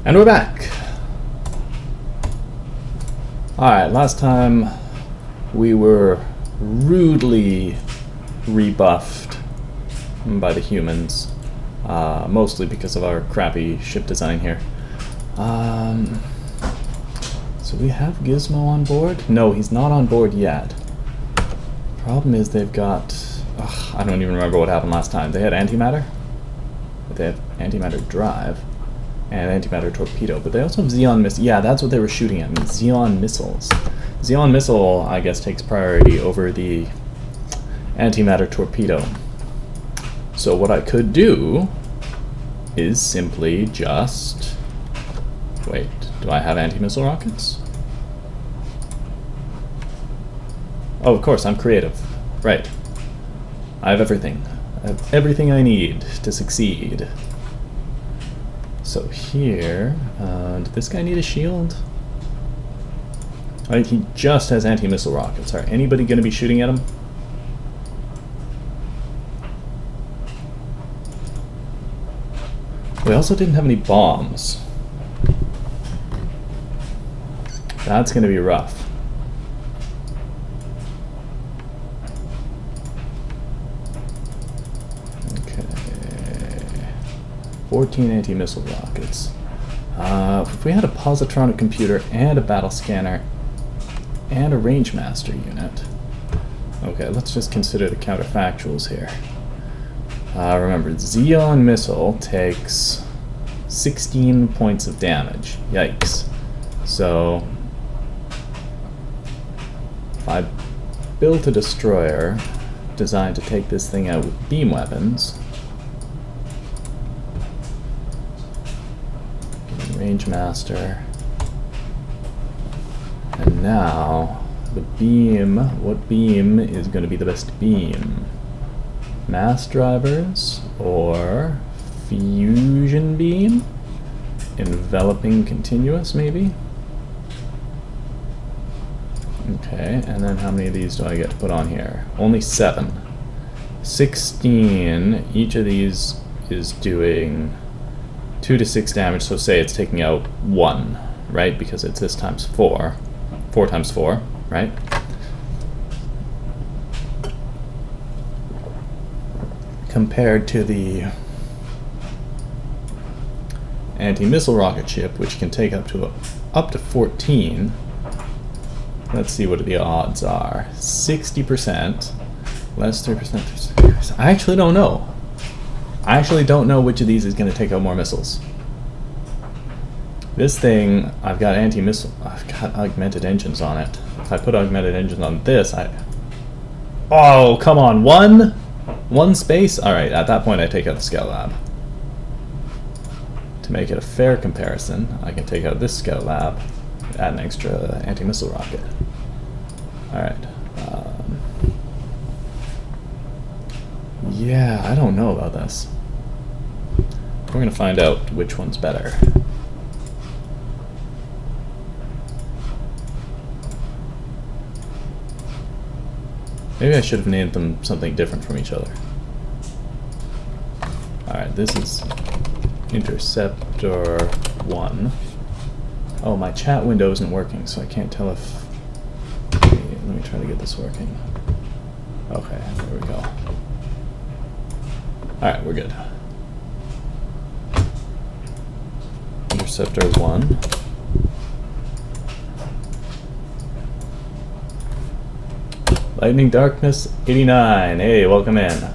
And we're back. Alright, last time we were rudely rebuffed by the humans, mostly because of our crappy ship design here. So we have Gizmo on board? No, he's not on board yet. Problem is they've got... I don't even remember what happened last time. They had antimatter? They have antimatter drive and antimatter torpedo, but they also have Xeon missiles. Yeah, that's what they were shooting at me. Xeon missiles. Xeon missile, I guess, takes priority over the antimatter torpedo. So what I could do is simply just... Wait, do I have anti-missile rockets? Oh, of course, I'm creative. Right. I have everything. I have everything I need to succeed. So here, did this guy need a shield? I think he just has anti-missile rockets. Are anybody going to be shooting at him? We also didn't have any bombs. That's going to be rough. Okay. 14 anti-missile rockets. If we had a positronic computer and a battle scanner and a range master unit. Okay, let's just consider the counterfactuals here. Remember, Xeon missile takes 16 points of damage. Yikes. So if I built a destroyer designed to take this thing out with beam weapons, range master, and now the beam, what beam is going to be the best beam? Mass drivers or fusion beam? Enveloping continuous, maybe? Okay, and then how many of these do I get to put on here? Only 7. 16. Each of these is doing 2 to 6 damage, so say it's taking out 1, right? Because it's this times 4. 4 times 4, right? Compared to the anti-missile rocket ship, which can take up to 14. Let's see what the odds are. 60%, less 3%. I actually don't know. I actually don't know which of these is going to take out more missiles. This thing, I've got anti-missile, I've got augmented engines on it. If I put augmented engines on this, oh, come on, one space? Alright, at that point I take out the Scout Lab. To make it a fair comparison, I can take out this Scout Lab, add an extra anti-missile rocket. Alright. Yeah, I don't know about this. We're going to find out which one's better. Maybe I should have named them something different from each other. Alright, this is Interceptor 1. Oh, my chat window isn't working, so I can't tell if... Let me try to get this working. Okay, there we go. Alright, we're good. Interceptor 1. Lightning Darkness 89. Hey, welcome in.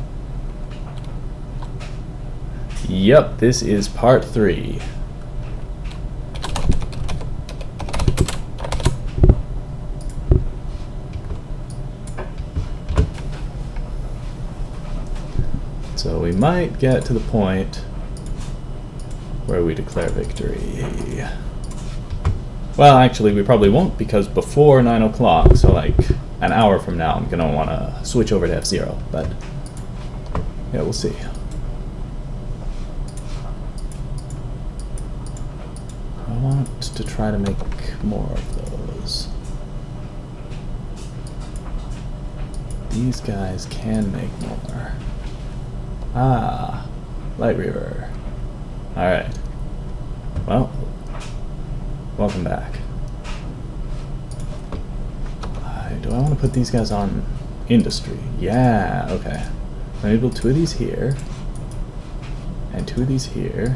Yep, this is part 3. So we might get to the point where we declare victory. Well, actually, we probably won't, because before 9 o'clock, so like an hour from now, I'm going to want to switch over to F-Zero, but yeah, we'll see. I want to try to make more of those. These guys can make more. Ah, Light Reaver. Alright. Well, put these guys on industry. Yeah, okay. I'm gonna build 2 of these here. And 2 of these here.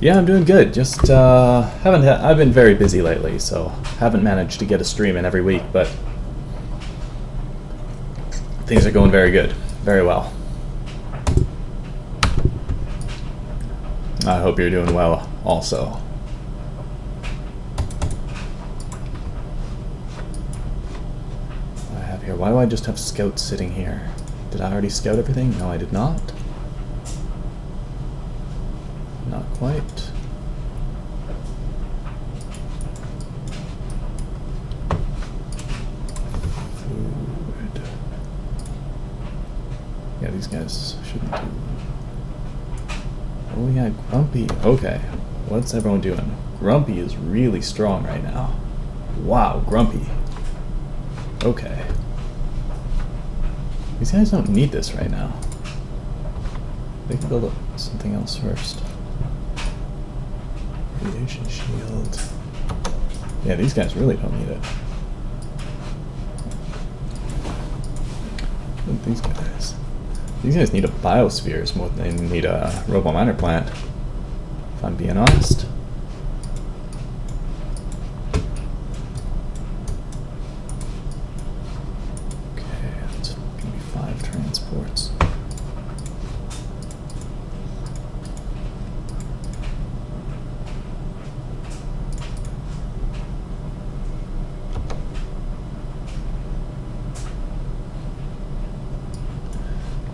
Yeah, I'm doing good. Just I've been very busy lately, so haven't managed to get a stream in every week, but things are going very good, very well. I hope you're doing well also. I have here. Why do I just have scouts sitting here? Did I already scout everything? No, I did not. Not quite. Food. Yeah, these guys shouldn't do. Oh yeah, Grumpy. Okay. What's everyone doing? Grumpy is really strong right now. Wow, Grumpy. Okay. These guys don't need this right now. They can build up something else first. Radiation shield. Yeah, these guys really don't need it. Look at these guys. These guys need a biospheres more than they need a robo-miner plant, if I'm being honest. Okay, that's gonna be 5 transports.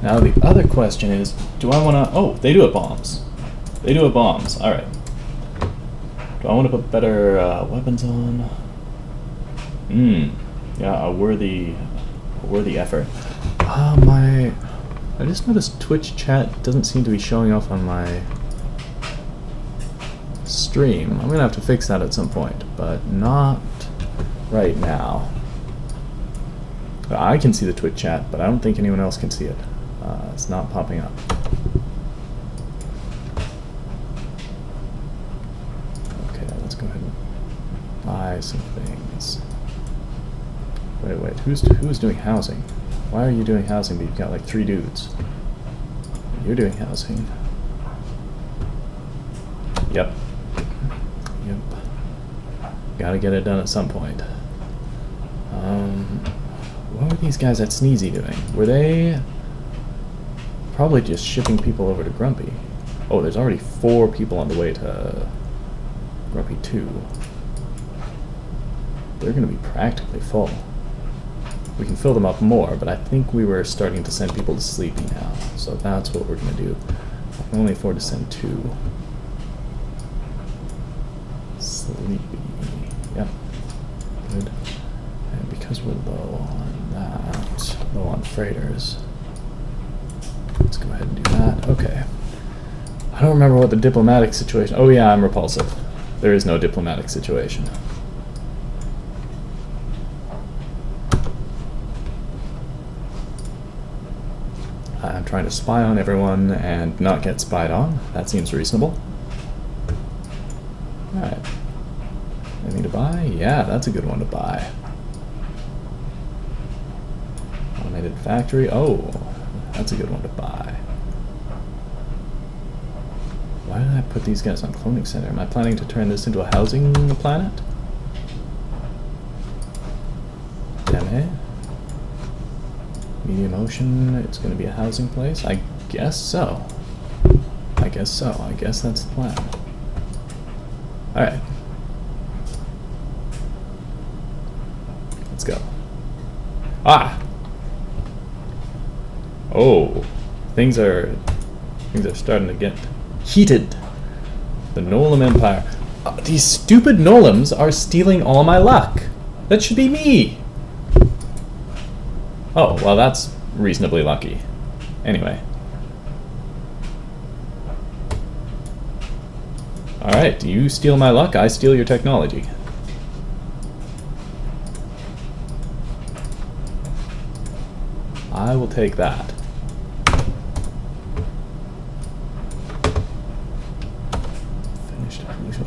Now the other question is, do I want to... Oh, they do have bombs. They do have bombs. All right. Do I want to put better weapons on? Yeah, a worthy effort. I just noticed Twitch chat doesn't seem to be showing off on my stream. I'm gonna have to fix that at some point, but not right now. I can see the Twitch chat, but I don't think anyone else can see it. It's not popping up. Okay, let's go ahead and buy some things. Wait, who's doing housing? Why are you doing housing but you've got like 3 dudes? You're doing housing. Yep. Gotta get it done at some point. What were these guys at Sneezy doing? Were they... Probably just shipping people over to Grumpy. Oh, there's already 4 people on the way to Grumpy 2. They're going to be practically full. We can fill them up more, but I think we were starting to send people to Sleepy now. So that's what we're going to do. I can only afford to send 2. Sleepy. Yep. Good. And because we're low on that, low on freighters, let's go ahead and do that. Okay. I don't remember what the diplomatic situation... Oh yeah, I'm repulsive. There is no diplomatic situation. I'm trying to spy on everyone and not get spied on. That seems reasonable. Alright. Anything to buy? Yeah, that's a good one to buy. Automated factory. Oh, that's a good one to buy. Why did I put these guys on cloning center? Am I planning to turn this into a housing planet? Damn it. Medium ocean, it's going to be a housing place? I guess so. I guess that's the plan. Alright. Let's go. Ah! Oh. Things are starting to get heated. The Nolam Empire. These stupid Nolams are stealing all my luck. That should be me. Oh, well that's reasonably lucky. Anyway. Alright, you steal my luck, I steal your technology. I will take that.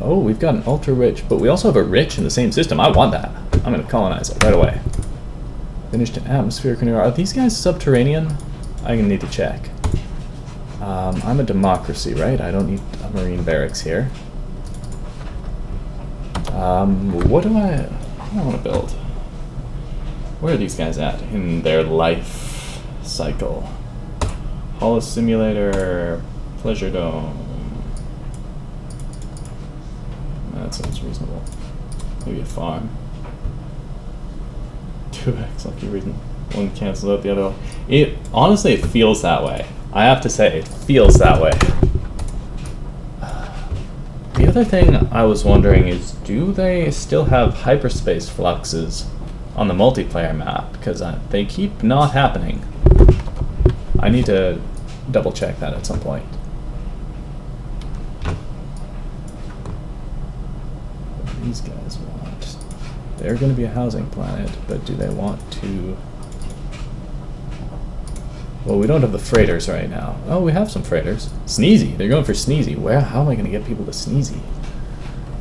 Oh, we've got an ultra rich, but we also have a rich in the same system. I want that. I'm going to colonize it right away. Finished atmospheric renewal. Are these guys subterranean? I'm gonna need to check. I'm a democracy, right? I don't need a marine barracks here. What do I want to build? Where are these guys at in their life cycle? Holo simulator, pleasure dome. That sounds reasonable. Maybe a farm. 2x, lucky reason. One cancels out the other. Honestly, it feels that way. I have to say, it feels that way. The other thing I was wondering is, do they still have hyperspace fluxes on the multiplayer map? Because they keep not happening. I need to double check that at some point. What do these guys want? They're going to be a housing planet, but do they want to... Well, we don't have the freighters right now. Oh, we have some freighters. Sneezy. They're going for Sneezy. How am I going to get people to Sneezy?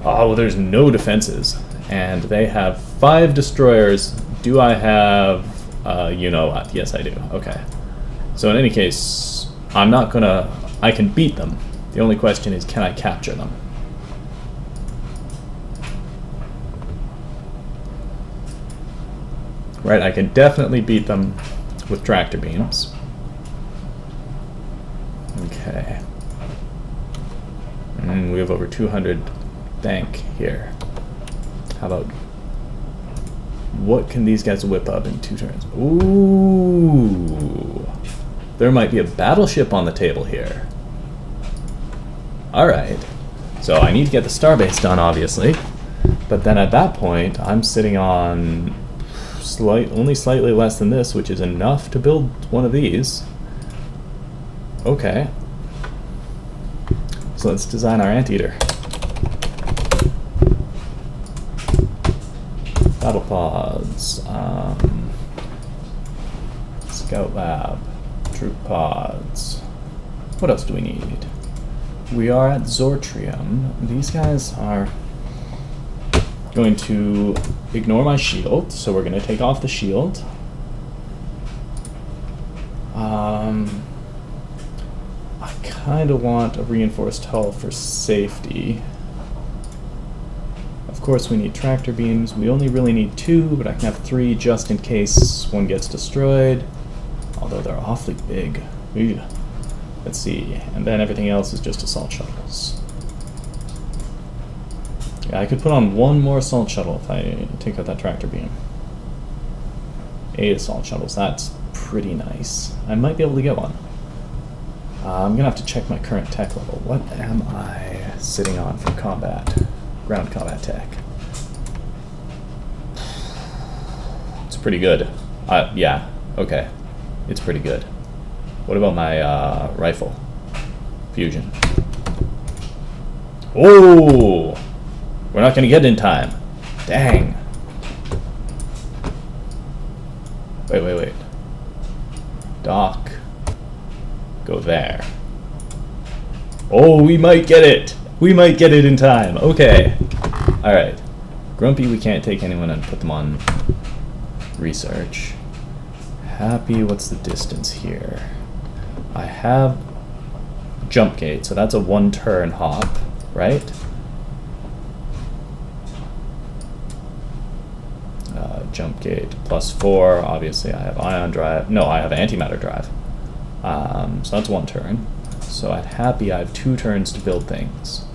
Oh, well, there's no defenses. And they have 5 destroyers. Do I have... you know what? Yes, I do. Okay. So in any case, I'm not going to... I can beat them. The only question is, can I capture them? Right, I can definitely beat them with tractor beams. Okay. We have over 200 bank here. How about... What can these guys whip up in 2 turns? Ooh! There might be a battleship on the table here. Alright. So I need to get the starbase done, obviously. But then at that point, I'm sitting on... only slightly less than this, which is enough to build one of these. Okay. So let's design our anteater. Battle pods. Scout lab. Troop pods. What else do we need? We are at Zortrium. These guys are going to ignore my shield, so we're going to take off the shield. I kind of want a reinforced hull for safety. Of course we need tractor beams. We only really need 2, but I can have 3 just in case one gets destroyed. Although they're awfully big. Ew. Let's see. And then everything else is just assault shuttles. Yeah, I could put on 1 more assault shuttle if I take out that tractor beam. 8 assault shuttles. That's pretty nice. I might be able to get one. I'm gonna have to check my current tech level. What am I sitting on for combat? Ground combat tech. It's pretty good. Yeah, okay. It's pretty good. What about my rifle? Fusion. Oh! We're not gonna get it in time. Dang. Wait. Dock. Go there. Oh, we might get it! We might get it in time. Okay. Alright. Grumpy, we can't take anyone and put them on research. Happy, what's the distance here? I have jump gate, so that's a 1-turn hop, right? Jump gate +4. Obviously, I have ion drive. No, I have antimatter drive. So that's 1 turn. So at Happy, I have 2 turns to build things.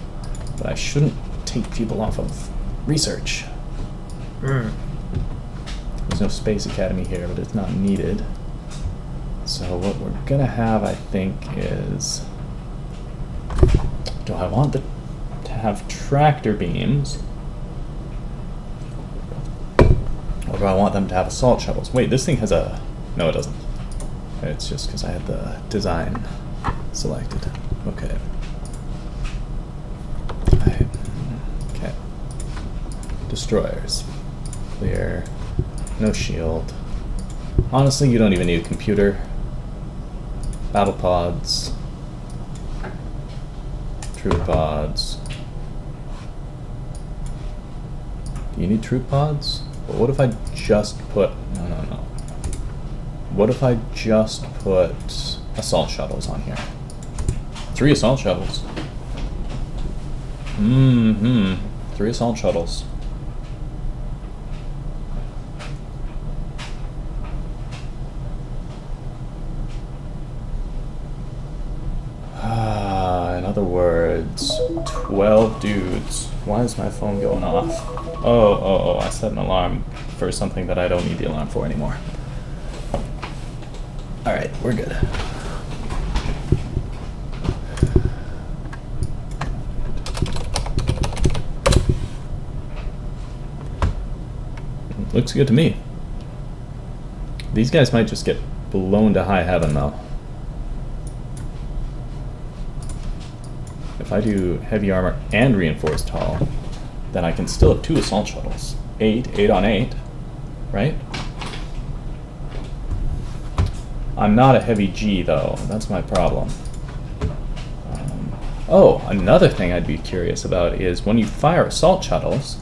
But I shouldn't take people off of research. There's no Space Academy here, but it's not needed. So what we're gonna have, I think, is... Do I want to have tractor beams? Or do I want them to have assault shuttles? Wait, this thing has a... No, it doesn't. It's just because I had the design selected. Okay. Okay. Destroyers. Clear. No shield. Honestly, you don't even need a computer. Battle pods. Troop pods. Do you need troop pods? But what if I just put... No. What if I just put assault shuttles on here? 3 assault shuttles. 3 assault shuttles. In other words, 12 dudes. Why is my phone going off? Oh, I set an alarm for something that I don't need the alarm for anymore. Alright, we're good. Looks good to me. These guys might just get blown to high heaven, though. If I do heavy armor and reinforced hull, then I can still have 2 assault shuttles. 8 on 8, right? I'm not a heavy G, though. That's my problem. Oh, another thing I'd be curious about is when you fire assault shuttles,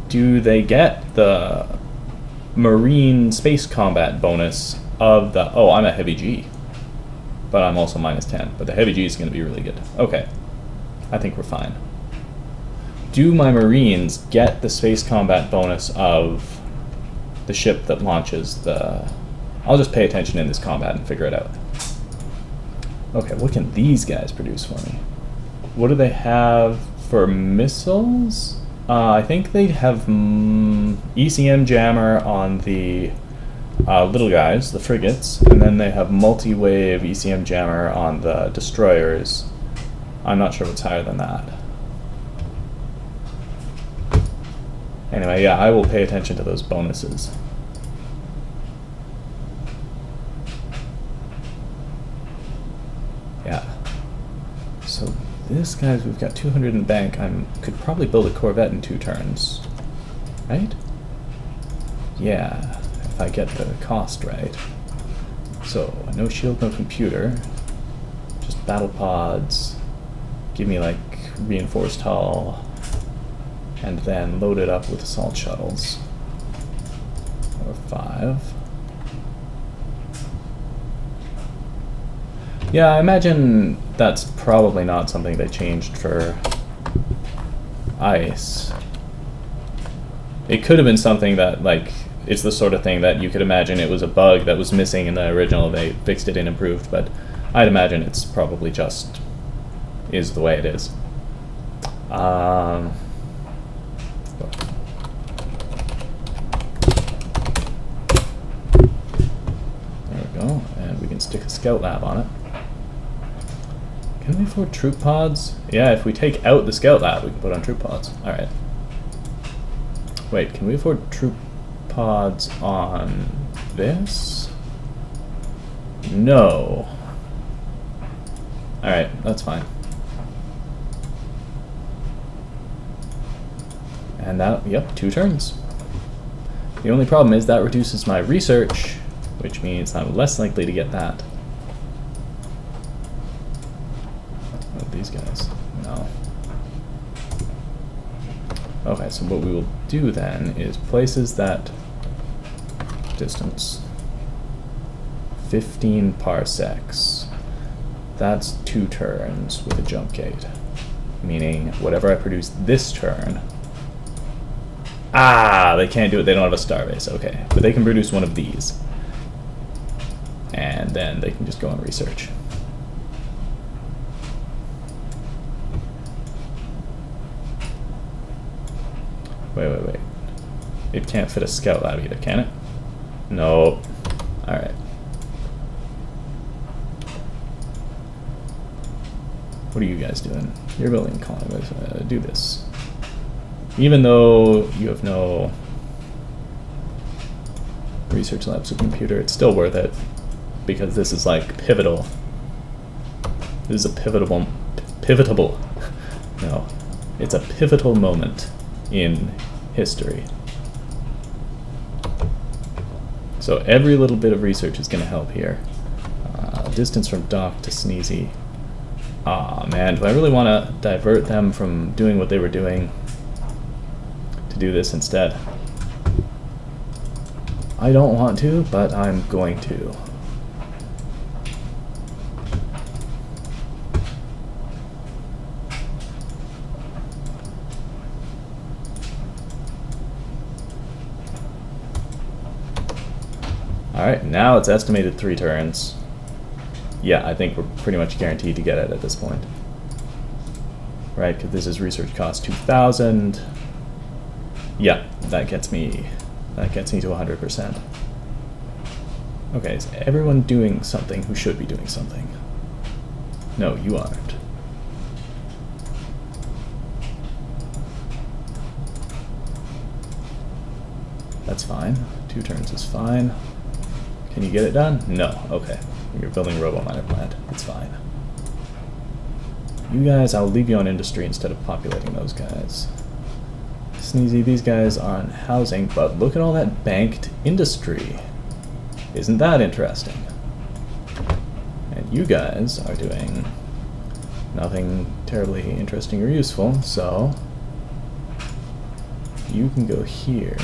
do they get the marine space combat bonus of the... Oh, I'm a heavy G, but I'm also -10. But the heavy G is going to be really good. Okay, I think we're fine. Do my marines get the space combat bonus of the ship that launches the... I'll just pay attention in this combat and figure it out. Okay, what can these guys produce for me? What do they have for missiles? I think they have ECM jammer on the little guys, the frigates, and then they have multi-wave ECM jammer on the destroyers. I'm not sure what's higher than that. Anyway, yeah, I will pay attention to those bonuses. Yeah. So this guy's, we've got 200 in the bank. I could probably build a Corvette in 2 turns, right? Yeah, if I get the cost right. So no shield, no computer, just battle pods. Give me like reinforced hull, and then load it up with assault shuttles. Or 5. Yeah, I imagine that's probably not something they changed for ice. It could have been something that, like, it's the sort of thing that you could imagine it was a bug that was missing in the original, they fixed it and improved, but I'd imagine it's probably just is the way it is. There we go, and we can stick a scout lab on it. Can we afford troop pods? Yeah, if we take out the scout lab, we can put on troop pods. Alright. Wait, can we afford troop pods on this? No. Alright, that's fine. And that, yep, 2 turns. The only problem is that reduces my research, which means I'm less likely to get that. These guys. No. Okay, so what we will do then is places that distance 15 parsecs. That's 2 turns with a jump gate. Meaning whatever I produce this turn. Ah, they can't do it, they don't have a starbase, okay. But they can produce one of these. And then they can just go and research. Wait. It can't fit a scout lab either, can it? No. Alright. What are you guys doing? You're building a colony. Do this. Even though you have no research labs with computer, it's still worth it. Because this is like pivotal. This is a pivotable. No. It's a pivotal moment in history. So every little bit of research is going to help here. Distance from dock to Sneezy. Aw, man, do I really want to divert them from doing what they were doing to do this instead? I don't want to, but I'm going to. Alright, now it's estimated 3 turns. Yeah, I think we're pretty much guaranteed to get it at this point. Right, because this is research cost 2,000. Yeah, that gets me to 100%. Okay, is everyone doing something who should be doing something? No, you aren't. That's fine. 2 turns is fine. Can you get it done? No. Okay. You're building a robo-miner plant. It's fine. You guys, I'll leave you on industry instead of populating those guys. Sneezy, these guys are on housing, but look at all that banked industry. Isn't that interesting? And you guys are doing nothing terribly interesting or useful, so you can go here.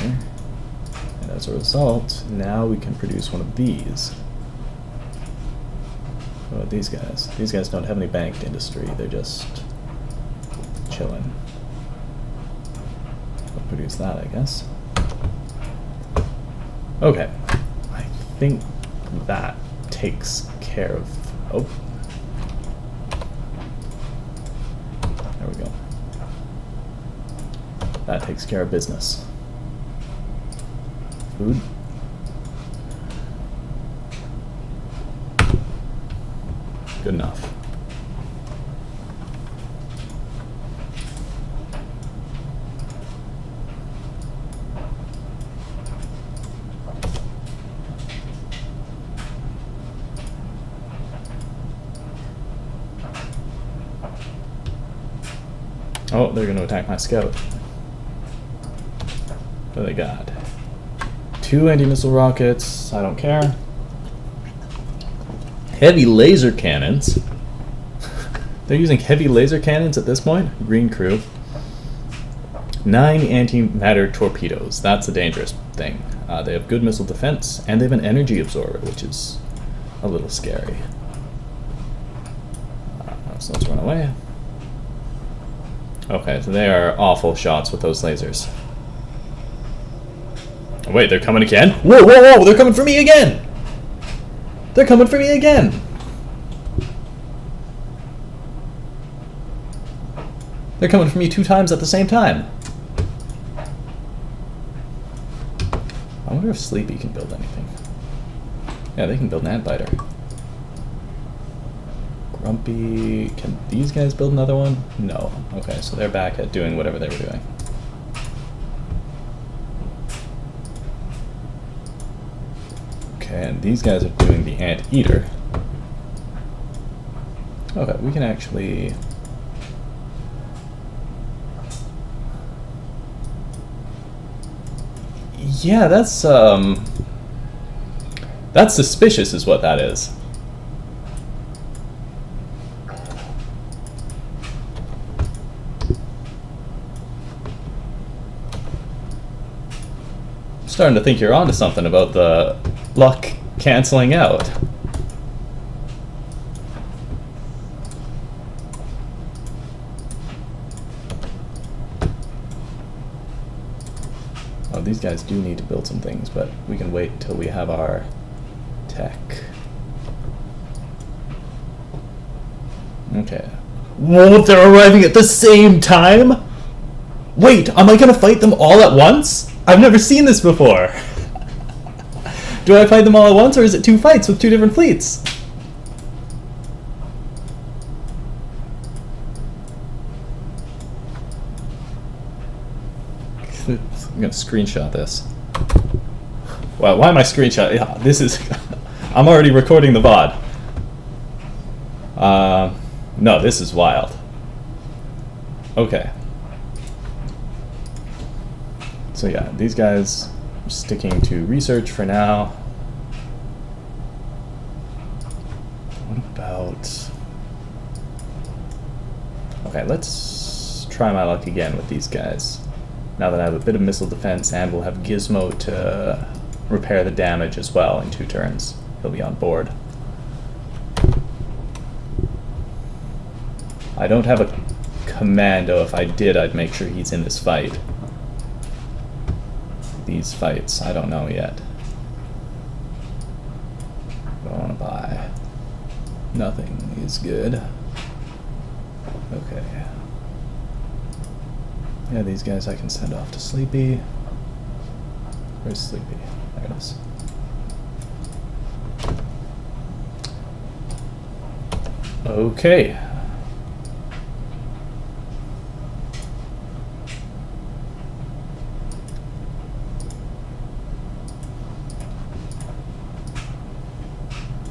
And as a result, now we can produce one of these. What about these guys? These guys don't have any banked industry, they're just chilling. I'll produce that, I guess. Okay. I think that takes care of... Oh. There we go. That takes care of business. Food. Good enough. Oh, they're going to attack my scout. What do they got? 2 anti-missile rockets. I don't care. Heavy laser cannons. They're using heavy laser cannons at this point. Green crew. 9 antimatter torpedoes. That's a dangerous thing. They have good missile defense, and they have an energy absorber, which is a little scary. So let's run away. Okay, so they are awful shots with those lasers. Oh, wait, they're coming again? Whoa, whoa, whoa! They're coming for me again! They're coming for me again! They're coming for me 2 times at the same time. I wonder if Sleepy can build anything. Yeah, they can build an Antbiter. Grumpy... Can these guys build another one? No. Okay, so they're back at doing whatever they were doing. Okay, and these guys are doing the Anteater. Okay, we can actually... Yeah, that's suspicious is what that is. I'm starting to think you're onto something about the luck canceling out. Oh, these guys do need to build some things, but we can wait until we have our tech. Okay. Whoa, they're arriving at the same time? Wait, am I gonna fight them all at once? I've never seen this before. Do I fight them all at once, or is it 2 fights with 2 different fleets? I'm gonna screenshot this. Wow, why am I screenshotting? Yeah, this is... I'm already recording the VOD. No, this is wild. Okay. So yeah, these guys are sticking to research for now. What about... Okay, let's try my luck again with these guys. Now that I have a bit of missile defense, and we'll have Gizmo to repair the damage as well in 2 turns. He'll be on board. I don't have a commando. If I did, I'd make sure he's in this fight. These fights, I don't know yet. What do I want to buy? Nothing is good. Okay. Yeah, these guys I can send off to Sleepy. Where's Sleepy? There it is. Okay.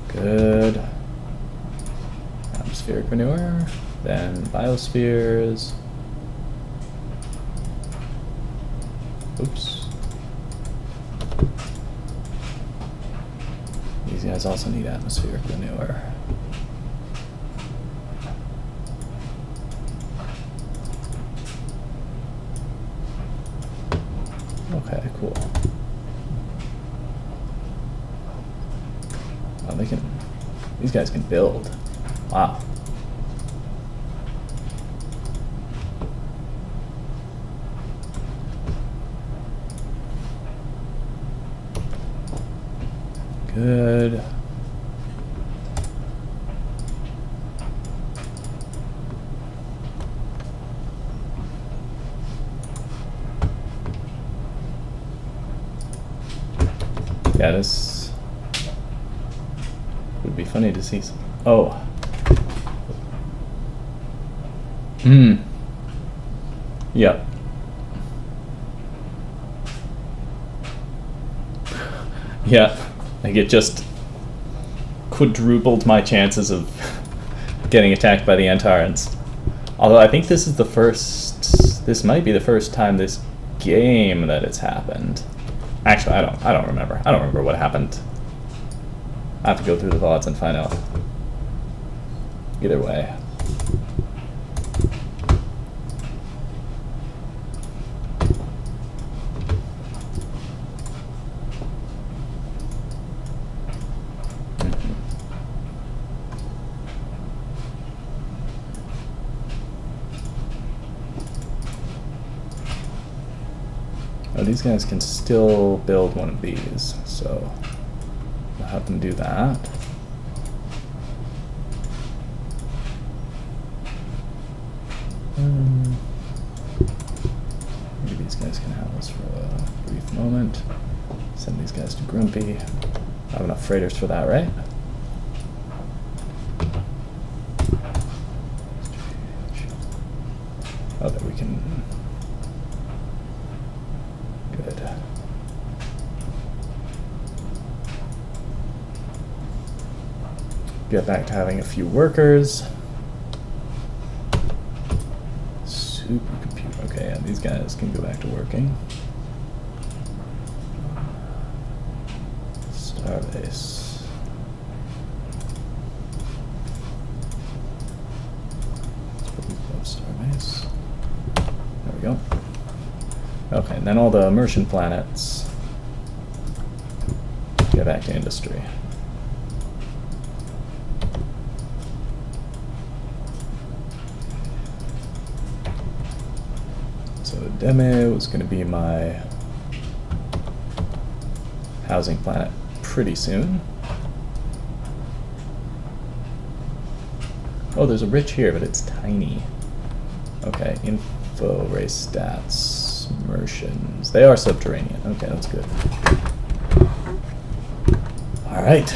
Good. Atmospheric manure, then biospheres. Oops. These guys also need atmospheric manure. Okay, cool. Oh, they can. These guys can build. Wow. Good. Yeah, this would be funny to see some. Oh. Yep. Yeah. Like it just quadrupled my chances of getting attacked by the Antarans. Although I think this is the first. This might be the first time this game that it's happened. Actually, I don't remember. I don't remember what happened. I have to go through the VODs and find out. Either way. Oh, these guys can still build one of these, so I'll have them do that. Maybe these guys can have us for a brief moment. Send these guys to Grumpy. I have enough freighters for that, right? Oh, that we can. Good. Get back to having a few workers. Supercomputer. Okay, yeah, these guys can go back to working. Starbase. Let's put these above Starbase. There we go. Okay, and then all the immersion planets get back to industry. So Deme was going to be my housing planet pretty soon. Oh, there's a rich here, but it's tiny. Okay, info, race stats. Martians. They are subterranean. Okay, that's good. Alright.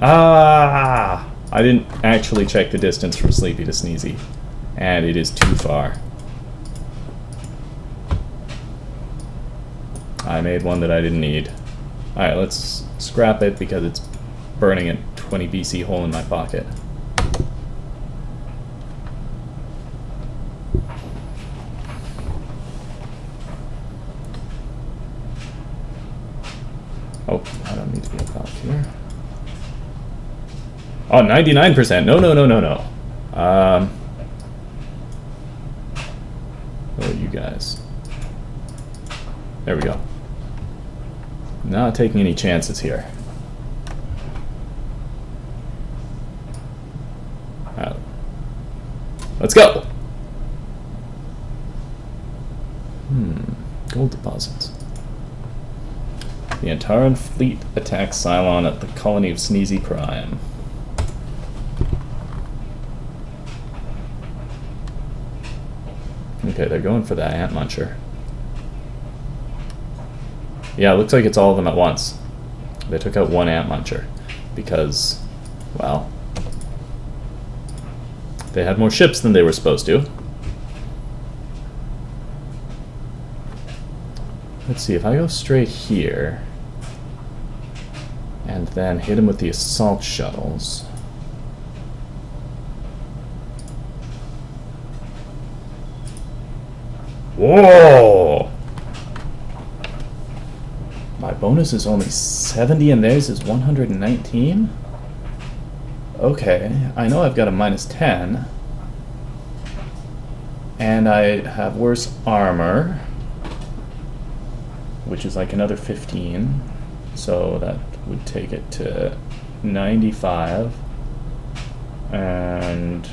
Ah! I didn't actually check the distance from Sleepy to Sneezy. And it is too far. I made one that I didn't need. Alright, let's scrap it because it's burning a 20 BC hole in my pocket. Oh, I don't need to be up here. Oh, 99%. No. Who are you guys? There we go. Not taking any chances here. Alright. Let's go! Gold deposits. The Antaran fleet attacks Cylon at the colony of Sneezy Prime. Okay, they're going for that ant muncher. Yeah, it looks like it's all of them at once. They took out one ant muncher because, well, they had more ships than they were supposed to. Let's see, if I go straight here and then hit him with the assault shuttles. Whoa! My bonus is only 70 and theirs is 119? Okay, I know I've got a minus 10. And I have worse armor, which is like another 15. So that would take it to 95. And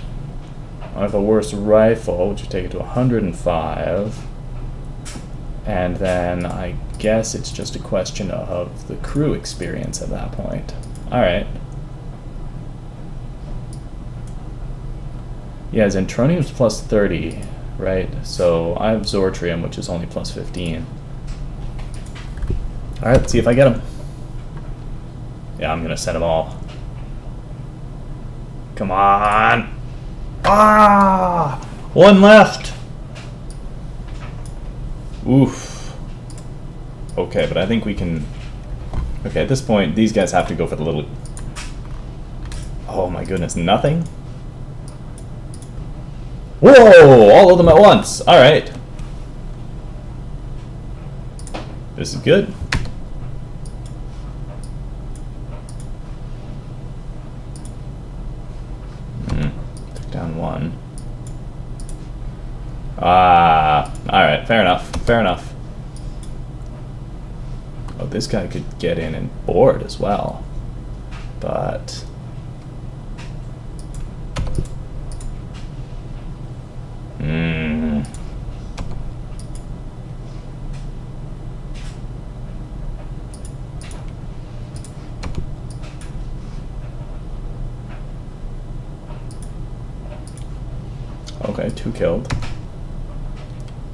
I have a worse rifle, which would take it to 105. And then I guess it's just a question of the crew experience at that point. Alright. Yeah, Zentronium's plus 30, right? So I have Zortrium, which is only plus 15. Alright, let's see if I get him. Yeah, I'm gonna send them all. Come on! Ah! One left! Oof. Okay, but I think we can... Okay, at this point, these guys have to go for the little... Oh my goodness, nothing? Whoa! All of them at once! Alright. This is good. Took down one. Alright, fair enough, fair enough. Oh, this guy could get in and board as well. But... Okay, 2 killed.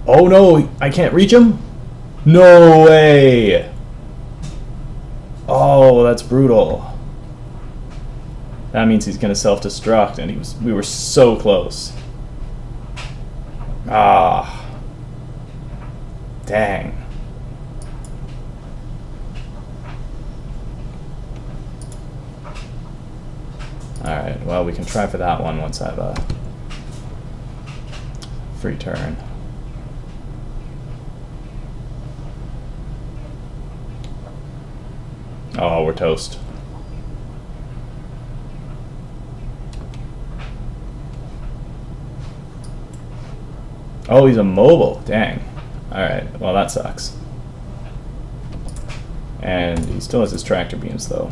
Oh no, I can't reach him? No way! Oh, that's brutal. That means he's gonna self-destruct, and we were so close. Ah. Dang. Alright, well, we can try for that one once I have a free turn. Oh, we're toast. Oh, he's immobile. Dang. Alright, well that sucks. And he still has his tractor beams, though.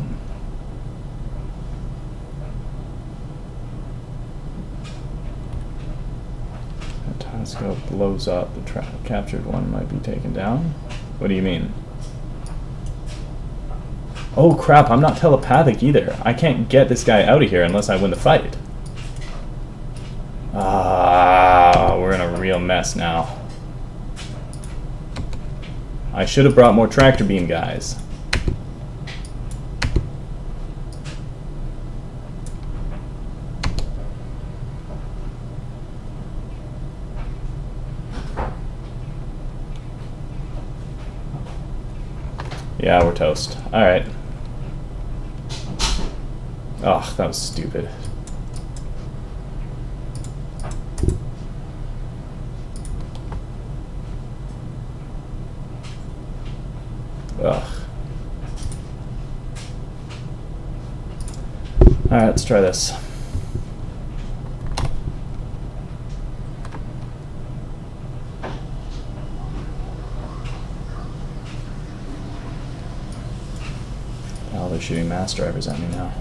The telescope blows up. The captured one might be taken down. What do you mean? Oh crap, I'm not telepathic either. I can't get this guy out of here unless I win the fight. Ah, we're in a real mess now. I should have brought more tractor beam guys. Yeah, we're toast. Alright. Oh, that was stupid. Ugh. Alright, let's try this. shooting mass drivers at me now.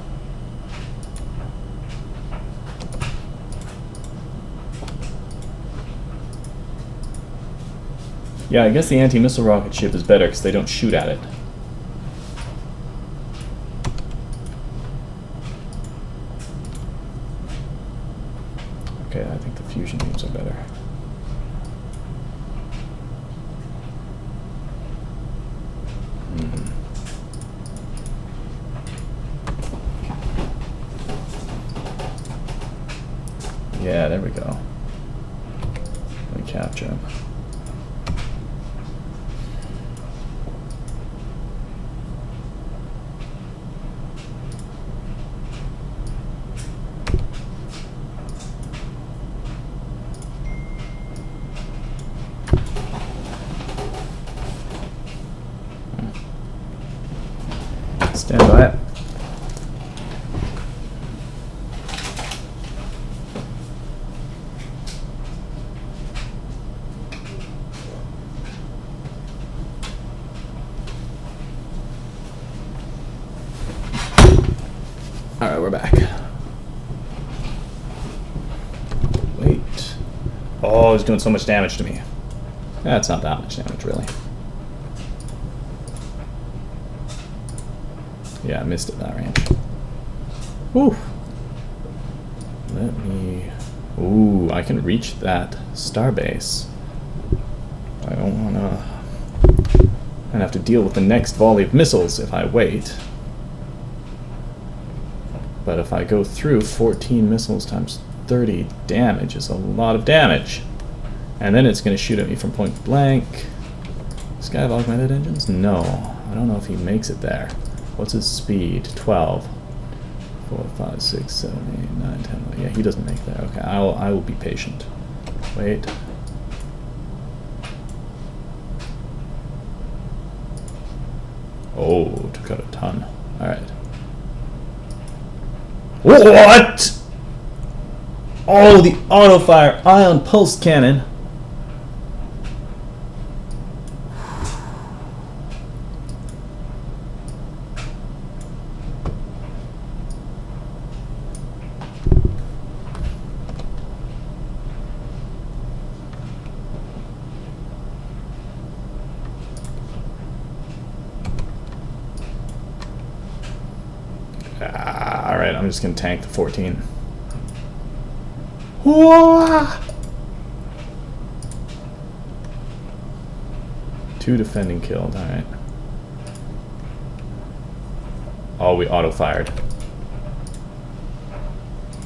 Yeah, I guess the anti-missile rocket ship is better because they don't shoot at it. Okay, I think the fusion beams are better. Yeah, there we go. Let me capture him. Stand by it. Alright, we're back. Wait. Oh, it's doing so much damage to me. That's not that much damage, really. Yeah, I missed it that range. Whew. Let me... Ooh, I can reach that starbase. I don't wanna... I'm gonna have to deal with the next volley of missiles if I wait. But if I go through 14 missiles times 30 damage is a lot of damage. And then it's gonna shoot at me from point blank. Does this guy have augmented engines? No. I don't know if he makes it there. What's his speed? 12. 4, 5, 6, 7, 8, 9, 10. Yeah, he doesn't make that. Okay, I will be patient. Wait. Oh, took out a ton. Alright. What? Oh, the auto-fire ion pulse cannon. Alright, I'm just gonna tank the 14. Whoa! 2 defending killed, alright. Oh, we auto-fired.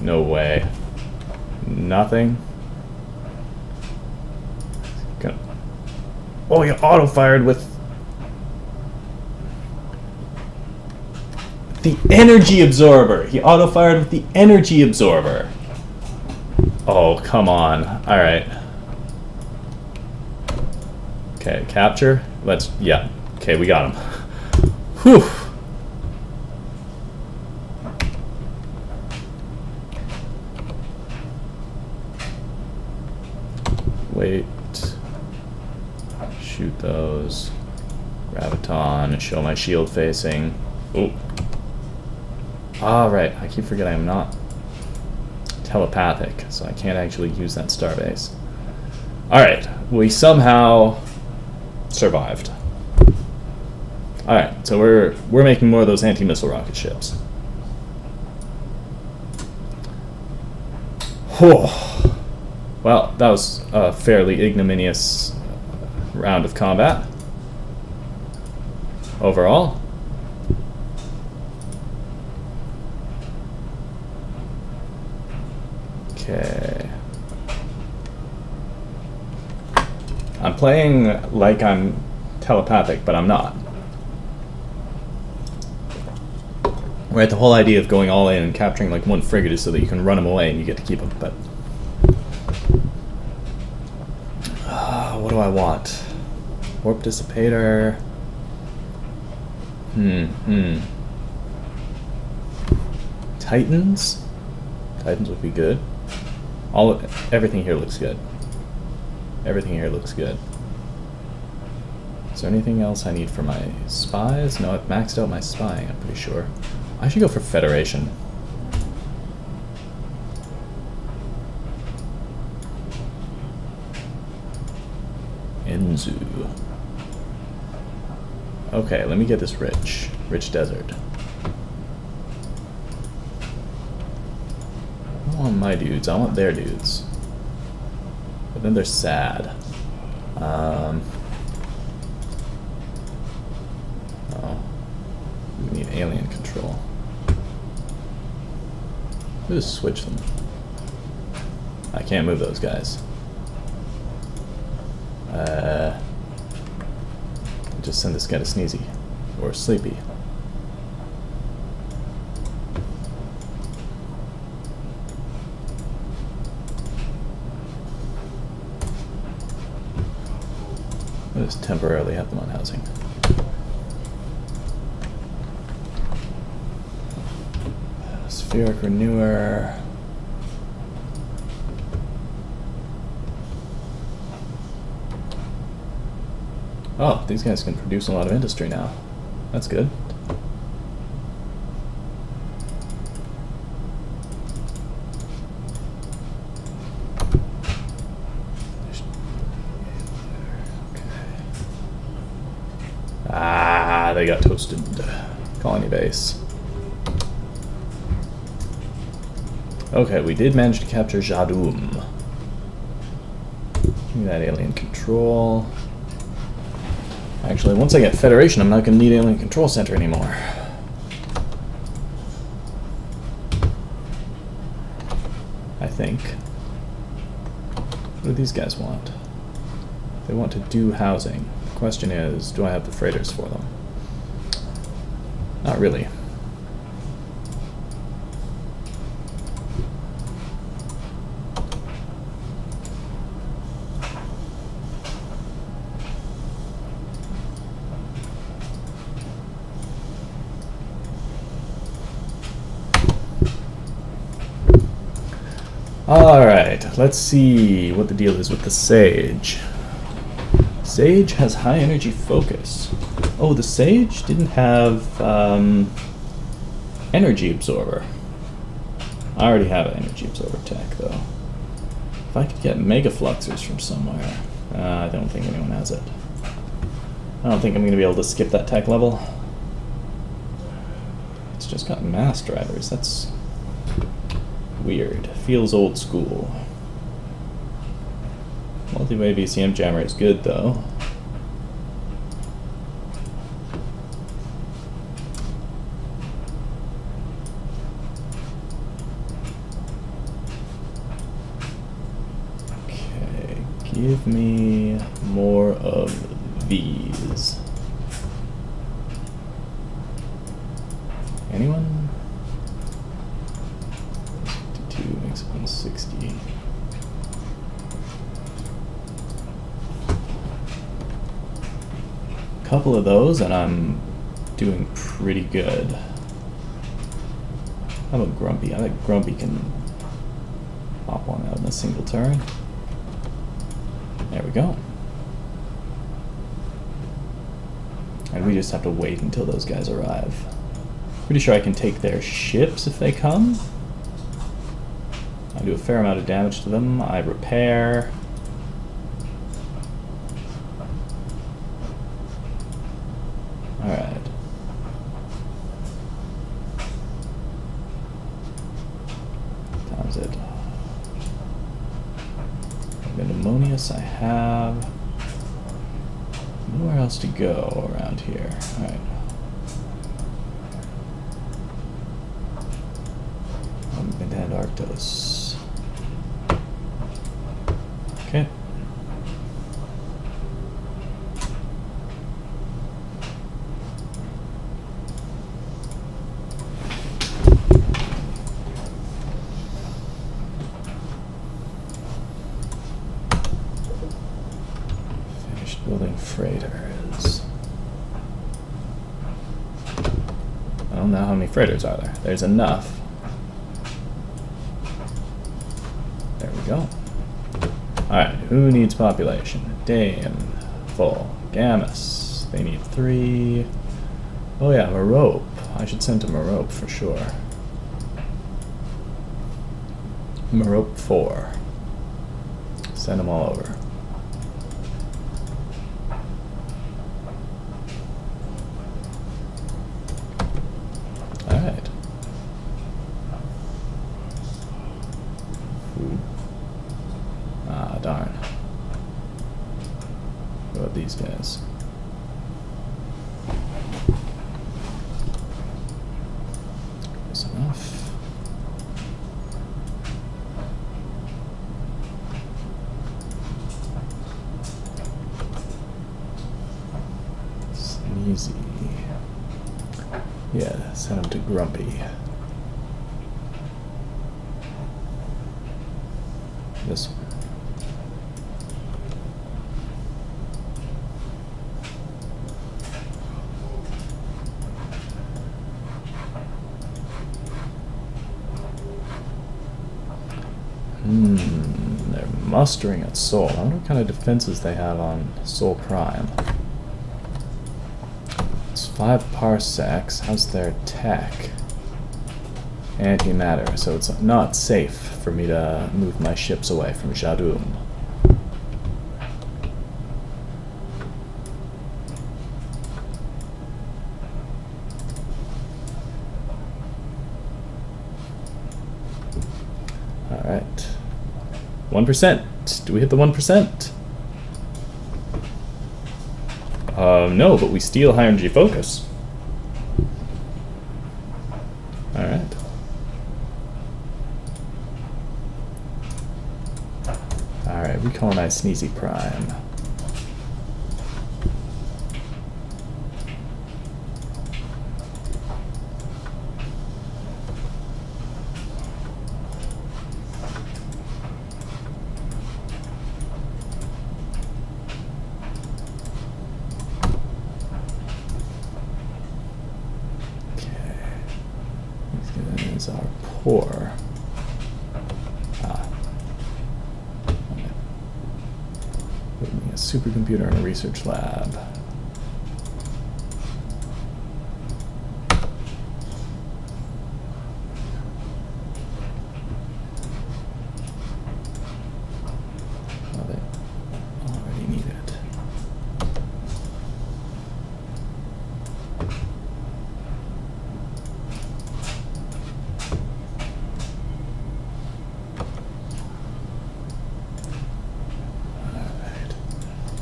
No way. Nothing? Oh, you auto-fired with... the energy absorber! He auto-fired with the energy absorber! Oh, come on. Alright. Okay, capture. Let's... yeah. Okay, we got him. Whew! Wait. Shoot those. Graviton. Show my shield facing. Oh. Alright, I keep forgetting I'm not telepathic, so I can't actually use that starbase. Alright, we somehow survived. Alright, so we're making more of those anti-missile rocket ships. Whew. Well, that was a fairly ignominious round of combat. Overall. Okay. I'm playing like I'm telepathic, but I'm not. Right, the whole idea of going all in and capturing like one frigate is so that you can run them away and you get to keep them, but... what do I want? Warp dissipator... Titans? Titans would be good. Everything here looks good. Everything here looks good. Is there anything else I need for my spies? No, I've maxed out my spying, I'm pretty sure. I should go for Federation. Enzu. Okay, let me get this rich. Rich desert. I don't want my dudes, I want their dudes. But then they're sad. Oh. We need alien control. We'll just switch them. I can't move those guys. Just send this guy to Sneezy. Or Sleepy. I'll just temporarily have them on housing. Spheric Renewer. Oh, these guys can produce a lot of industry now. That's good. Ah, they got toasted. Colony base. Okay, we did manage to capture Jadum. Give me that alien control. Actually, once I get Federation, I'm not going to need Alien Control Center anymore. I think. What do these guys want? They want to do housing. The question is, do I have the freighters for them? Not really. Alright, let's see what the deal is with the Sage. Sage has high energy focus. Oh, the Sage didn't have energy absorber. I already have an energy absorber tech, though. If I could get mega fluxers from somewhere. I don't think anyone has it. I don't think I'm going to be able to skip that tech level. It's just got mass drivers. That's weird. Feels old school. Multi-way VCM jammer is good, though. Okay, give me more of these. Anyone? 52 makes 160. Couple of those and I'm doing pretty good. How about Grumpy? I bet Grumpy can pop one out in a single turn. There we go. And we just have to wait until those guys arrive. Pretty sure I can take their ships if they come. I do a fair amount of damage to them. I repair. Alright. Times it. Ammonius I have. Nowhere else to go around here. Alright. Into Antarctos. Okay. Finished building freighters. I don't know how many freighters are there. There's enough. There we go. Alright, who needs population? Dame, full. Gammas. They need 3. Oh yeah, a rope. I should send him a rope for sure. Rope 4. Send them all over. Alright. Food. Ah, darn. What about these guys? That's enough. Sneezy. Yeah, send him to Grumpy. This one. They're mustering at Sol. I wonder what kind of defenses they have on Sol Prime. It's 5 parsecs. How's their tech? Antimatter, so it's not safe for me to move my ships away from Jadum. Alright. 1%. Do we hit the 1%? No, but we steal high energy focus. Alright. Alright, we colonize Sneezy Prime. Our poor. Okay. Putting a supercomputer in a research lab. Oh, they already need it.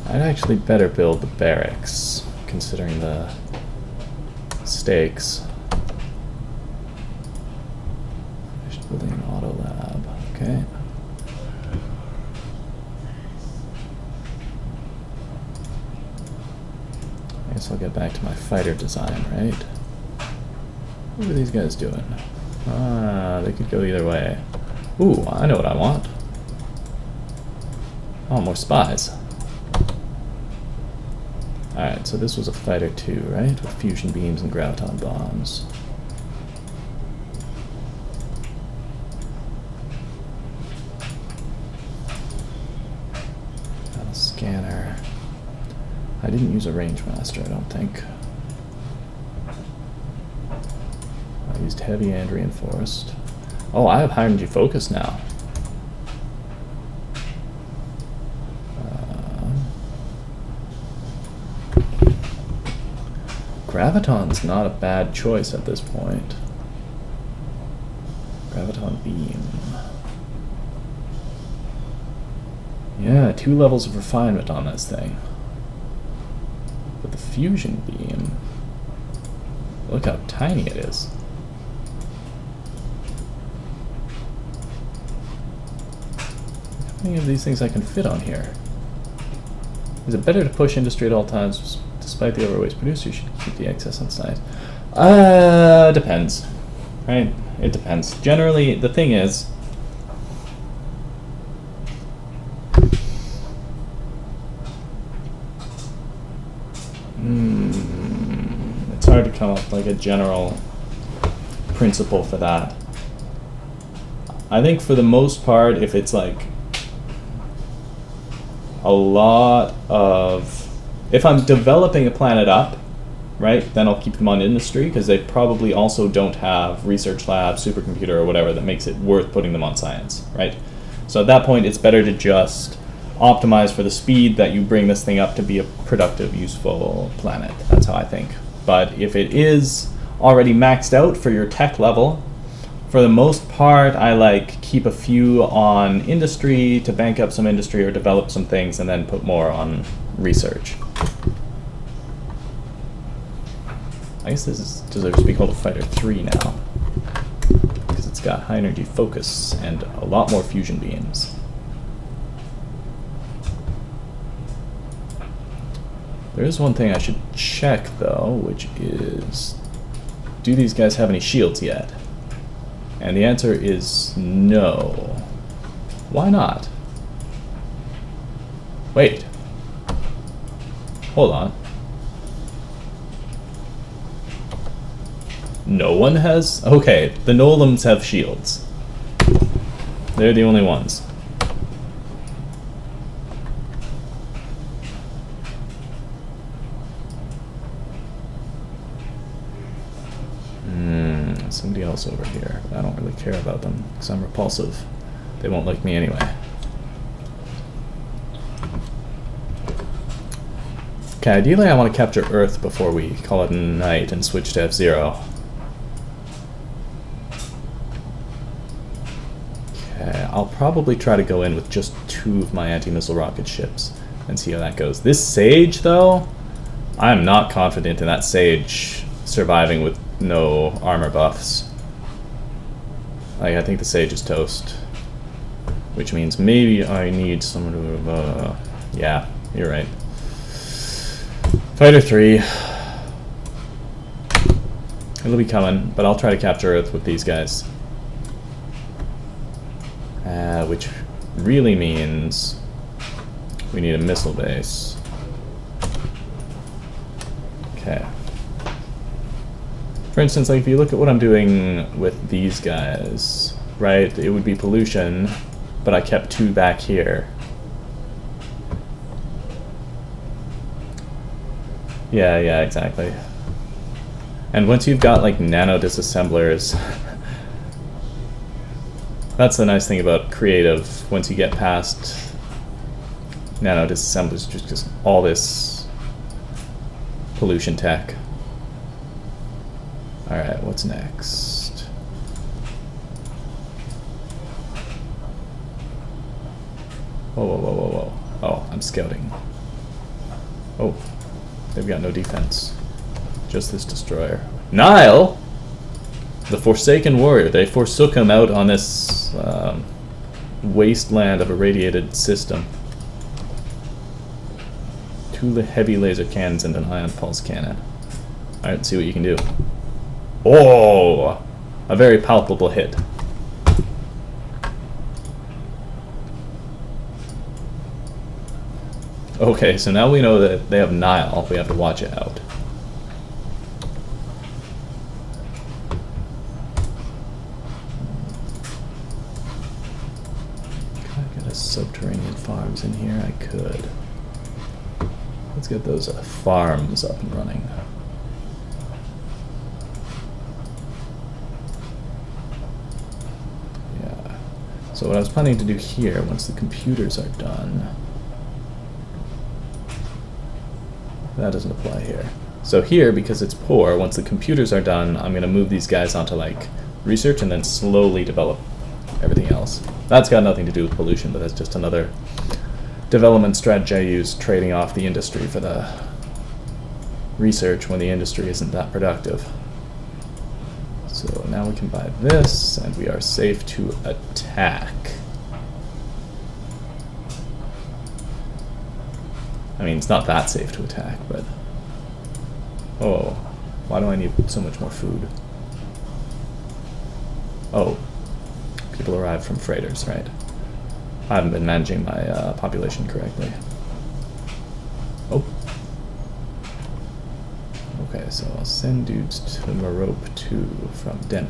I'd actually better build the barracks, considering the stakes. Just building an auto lab, okay. I guess I'll get back to my fighter design, right? What are these guys doing? Ah, they could go either way. Ooh, I know what I want. Oh, more spies. Alright, so this was a fighter 2, right? With fusion beams and graviton bombs. Got a scanner. I didn't use a range master, I don't think. I used heavy and reinforced. Oh, I have high energy focus now. Graviton's not a bad choice at this point. Graviton beam. Yeah, 2 levels of refinement on this thing. But the fusion beam, look how tiny it is. How many of these things I can fit on here? Is it better to push industry at all times? Despite the overweight producer, you should keep the excess on site. Depends. Right? It depends. Generally, the thing is, it's hard to come up with like a general principle for that. I think for the most part, if it's like a lot of If I'm developing a planet up, right, then I'll keep them on industry, because they probably also don't have research lab, supercomputer, or whatever that makes it worth putting them on science, right? So at that point, it's better to just optimize for the speed that you bring this thing up to be a productive, useful planet. That's how I think. But if it is already maxed out for your tech level, for the most part, I like keep a few on industry to bank up some industry or develop some things, and then put more on research. I guess this deserves to be called a Fighter 3 now, because it's got high energy focus and a lot more fusion beams. There is one thing I should check though, which is, do these guys have any shields yet? And the answer is no. Why not? Wait. Hold on. No one has? Okay, the Nolams have shields. They're the only ones. Somebody else over here. I don't really care about them because I'm repulsive. They won't like me anyway. Okay, ideally I want to capture Earth before we call it night and switch to F-Zero. Okay, I'll probably try to go in with just 2 of my anti-missile rocket ships and see how that goes. This Sage, though, I'm not confident in that Sage surviving with no armor buffs. Like, I think the Sage is toast. Which means maybe I need some sort of, yeah, you're right. Fighter 3. It'll be coming, but I'll try to capture Earth with these guys. Which really means we need a missile base. Okay. For instance, like if you look at what I'm doing with these guys, right, it would be pollution, but I kept 2 back here. Yeah, exactly. And once you've got like nano disassemblers, that's the nice thing about creative. Once you get past nano disassemblers, just all this pollution tech. Alright, what's next? Whoa. Oh, I'm scouting. Oh, they've got no defense. Just this destroyer. Nile? The Forsaken Warrior. They forsook him out on this wasteland of irradiated system. 2 heavy laser cannons and an ion pulse cannon. Alright, let's see what you can do. Oh! A very palpable hit. Okay, so now we know that they have Nile. We have to watch it out. Could I get a subterranean farms in here? I could. Let's get those farms up and running. So what I was planning to do here, once the computers are done, that doesn't apply here. So here, because it's poor, once the computers are done, I'm going to move these guys onto like research and then slowly develop everything else. That's got nothing to do with pollution, but that's just another development strategy I use, trading off the industry for the research when the industry isn't that productive. So now we can buy this, and we are safe to attack. I mean, it's not that safe to attack, but... Oh, why do I need so much more food? Oh, people arrive from freighters, right? I haven't been managing my population correctly. Oh. Okay, so I'll send dudes to Merope 2 from Deme.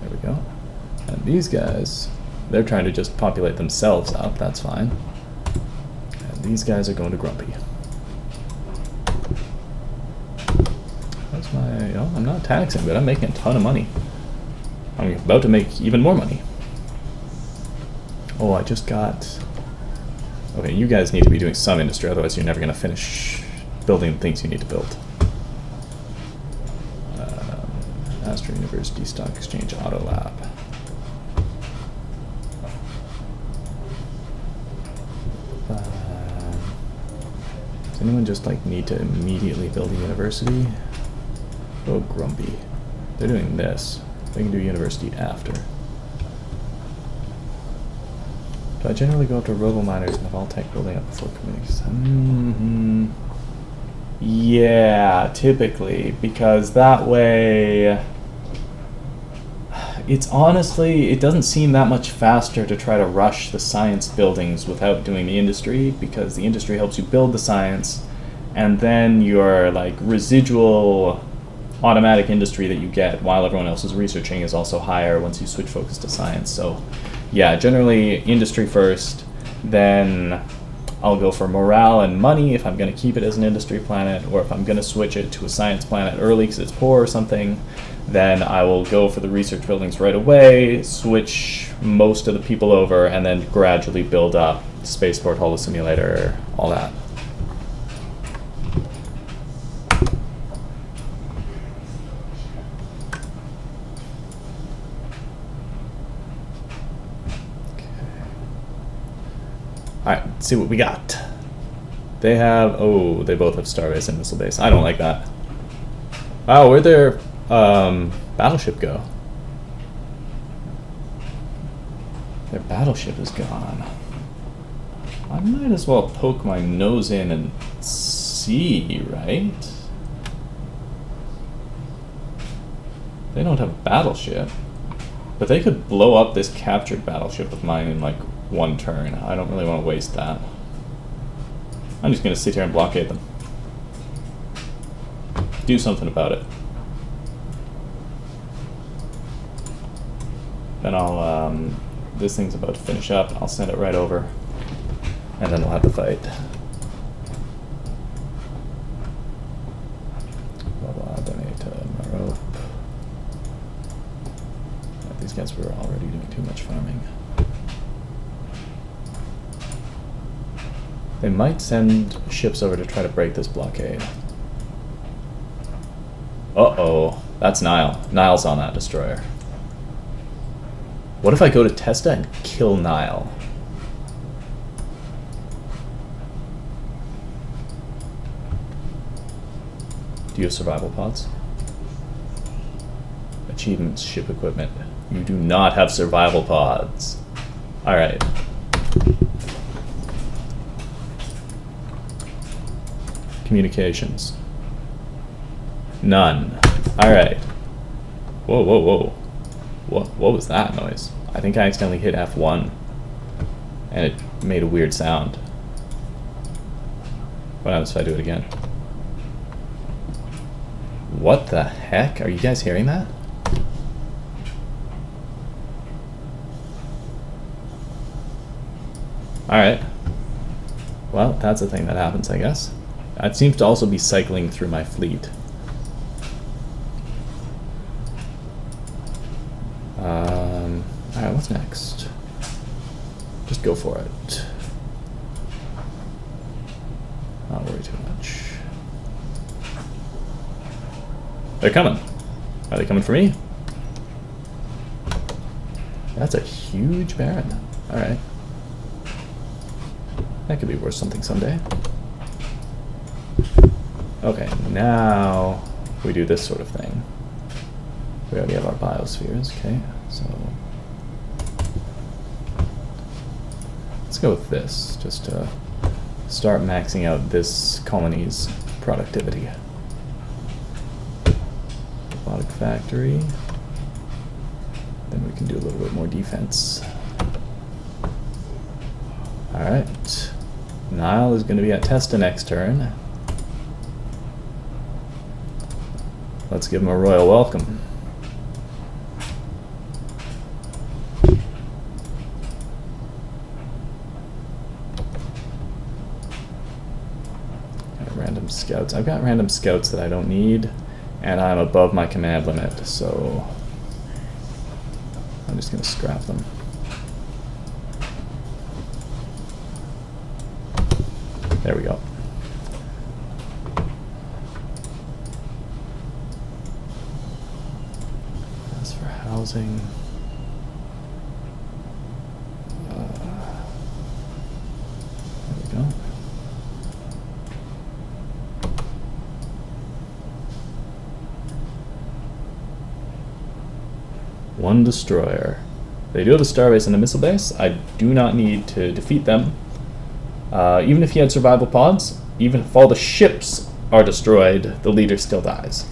There we go. And these guys, they're trying to just populate themselves up, that's fine. And these guys are going to Grumpy. That's my... Oh, I'm not taxing, but I'm making a ton of money. I'm about to make even more money. Oh, I just got... Okay, you guys need to be doing some industry, otherwise you're never going to finish building the things you need to build. Astra University Stock Exchange Auto Lab. Does anyone just like need to immediately build a university? Oh, Grumpy. They're doing this. They can do university after. Do I generally go up to robo-miners and have all tech building up before communities? Yeah, typically, because that way... It's honestly, it doesn't seem that much faster to try to rush the science buildings without doing the industry, because the industry helps you build the science, and then your like residual automatic industry that you get while everyone else is researching is also higher once you switch focus to science. So yeah, generally industry first, then I'll go for morale and money if I'm going to keep it as an industry planet, or if I'm going to switch it to a science planet early because it's poor or something, then I will go for the research buildings right away, switch most of the people over, and then gradually build up spaceport, holosimulator, all that. Alright, let's see what we got. They have... Oh, they both have Starbase and Missile Base. I don't like that. Wow, where'd their battleship go? Their battleship is gone. I might as well poke my nose in and see, right? They don't have a battleship. But they could blow up this captured battleship of mine in like one turn. I don't really want to waste that. I'm just going to sit here and blockade them. Do something about it. Then I'll, this thing's about to finish up. I'll send it right over. And then we'll have the fight. Blah blah, donate to Marope. These guys were already doing too much farming. They might send ships over to try to break this blockade. Uh-oh. That's Nile. Nile's on that destroyer. What if I go to Testa and kill Nile? Do you have survival pods? Achievements, ship equipment. You do not have survival pods. Alright. Communications. None. Alright. Whoa, whoa, whoa. What was that noise? I think I accidentally hit F1 and it made a weird sound. What happens if I do it again? What the heck? Are you guys hearing that? Alright. Well, that's a thing that happens, I guess. It seems to also be cycling through my fleet. Alright, what's next? Just go for it. Not worry too much. They're coming. Are they coming for me? That's a huge Baron. Alright. That could be worth something someday. Okay, now we do this sort of thing. We already have our biospheres, okay, so let's go with this, just to start maxing out this colony's productivity. Robotic factory. Then we can do a little bit more defense. Alright. Nile is going to be at Testa next turn. Let's give him a royal welcome. scouts. I've got random scouts that I don't need, and I'm above my command limit, so I'm just going to scrap them. There we go. As for housing, there we go. One destroyer. They do have a starbase and a missile base. I do not need to defeat them. Even if he had survival pods, even if all the ships are destroyed, the leader still dies.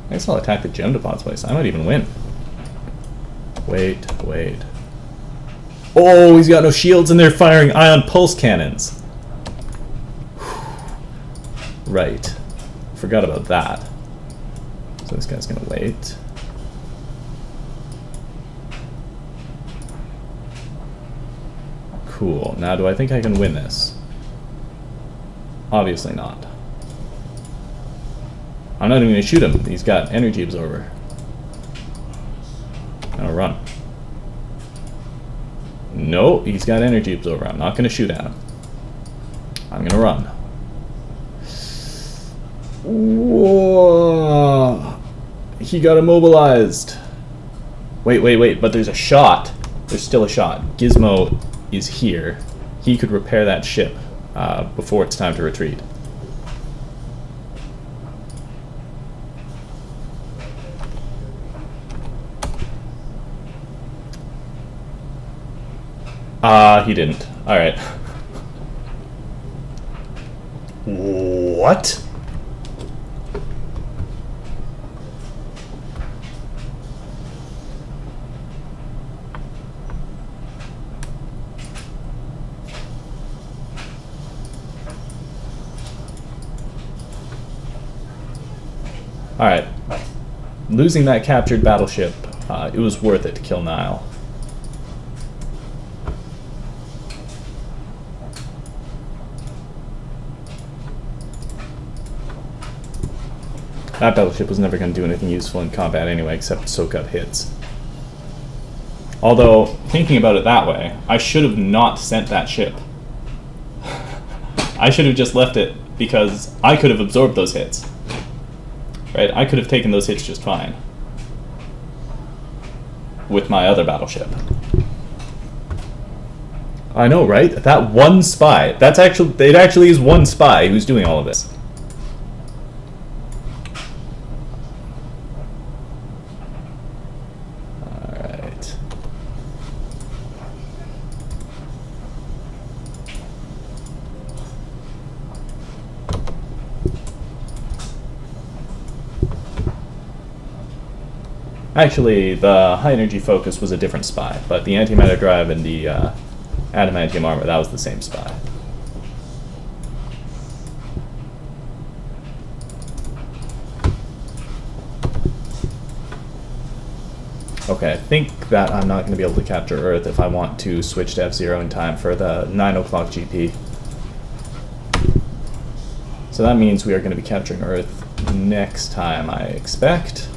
I guess I'll attack the gem depots place. I might even win. Wait. Oh, he's got no shields and they're firing ion pulse cannons. Right. Forgot about that. So this guy's gonna wait. Cool. Now, do I think I can win this? Obviously not. I'm not even going to shoot him. He's got energy absorber. I'm going to run. No, he's got energy absorber. I'm not going to shoot at him. I'm going to run. Whoa. He got immobilized. Wait, but there's a shot. There's still a shot. Gizmo is here. He could repair that ship before it's time to retreat. He didn't. Alright. What? Alright. Losing that captured battleship, it was worth it to kill Nile. That battleship was never going to do anything useful in combat anyway, except soak up hits. Although, thinking about it that way, I should have not sent that ship. I should have just left it, because I could have absorbed those hits. Right? I could have taken those hits just fine. With my other battleship. I know, right? That one spy. It actually is one spy who's doing all of this. Alright. Actually, the high energy focus was a different spy, but the antimatter drive and the adamantium armor, that was the same spy. Okay, I think that I'm not going to be able to capture Earth if I want to switch to F-Zero in time for the 9 o'clock GP. So that means we are going to be capturing Earth next time, I expect.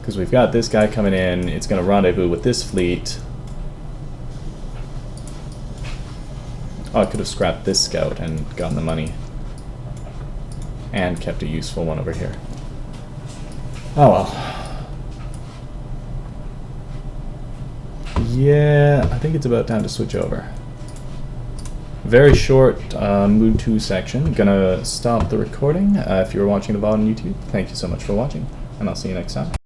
Because we've got this guy coming in, it's going to rendezvous with this fleet. Oh, I could have scrapped this scout and gotten the money. And kept a useful one over here. Oh well. Yeah, I think it's about time to switch over. Very short Mood 2 section. Gonna stop the recording. If you're watching the VOD on YouTube, thank you so much for watching, and I'll see you next time.